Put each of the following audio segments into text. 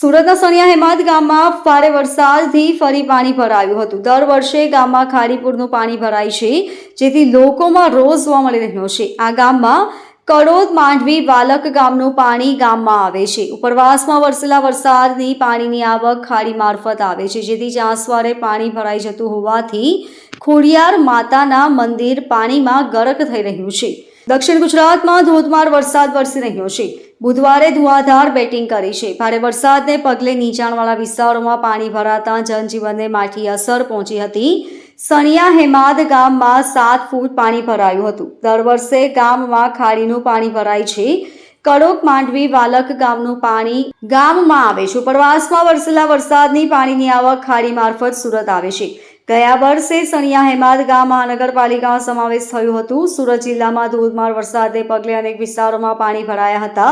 સુરતના સણિયા હેમાદ ગામમાં ભારે વરસાદથી ફરી પાણી ભરાયું હતું। દર વર્ષે ગામમાં ખાડીપુરનું પાણી ભરાય છે, જેથી લોકોમાં રોષ જોવા મળી રહ્યો છે। આ ગામમાં કડોદ માંડવી વાલક ગામનું પાણી ગામમાં આવે છે। ઉપરવાસમાં વરસેલા વરસાદની પાણીની આવક ખાડી મારફત આવે છે, જેથી ચાંસવારે પાણી ભરાઈ જતું હોવાથી ખોડિયાર માતાના મંદિર પાણીમાં ગરક થઈ રહ્યું છે। દક્ષિણ ગુજરાતમાં ધોધમાર વરસાદ વરસી રહ્યો છે। બુધવારે ધુઆધાર બેટિંગ કરી છે। ભારે વરસાદને પગલે નીચાણવાળા વિસ્તારોમાં પાણી ભરાતા જનજીવનને માઠી અસર પહોંચી હતી। સણિયા હેમાદ ગામમાં 7 ફૂટ પાણી ભરાયું હતું। દર વર્ષે ગામમાં ખાડીનું પાણી ભરાય છે। કડોક માંડવી વાલક ગામનું પાણી ગામમાં આવે છે। ઉપરવાસમાં વરસેલા વરસાદની પાણીની આવક ખાડી મારફત સુરત આવે છે। ગયા વર્ષે સણિયા હેમાદ ગામ મહાનગરપાલિકામાં સમાવેશ થયું હતું। સુરત જિલ્લામાં ધોધમાર વરસાદને પગલે અનેક વિસ્તારોમાં પાણી ભરાયા હતા।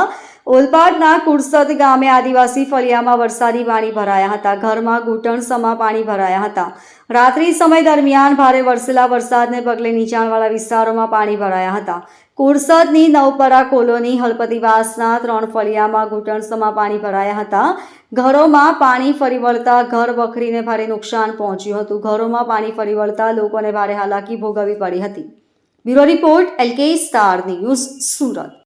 ઓલપાડના કુરસદ ગામે આદિવાસી ફળિયામાં વરસાદી પાણી ભરાયા હતા। ઘરમાં ઘૂંટણસમા પાણી ભરાયા હતા। રાત્રિ સમય દરમિયાન ભારે વરસેલા વરસાદને પગલે નીચાણવાળા વિસ્તારોમાં પાણી ભરાયા હતા। કુરસદની નવપરા કોલોની હળપતિવાસના 3 ફળિયામાં ઘૂંટણસમા પાણી ભરાયા હતા। ઘરોમાં પાણી ફરી વળતા ઘર વખરીને ભારે નુકસાન પહોંચ્યું હતું। ઘરોમાં પાણી ફરી વળતા લોકોને ભારે હાલાકી ભોગવવી પડી હતી। Bureau report LK star news Surat.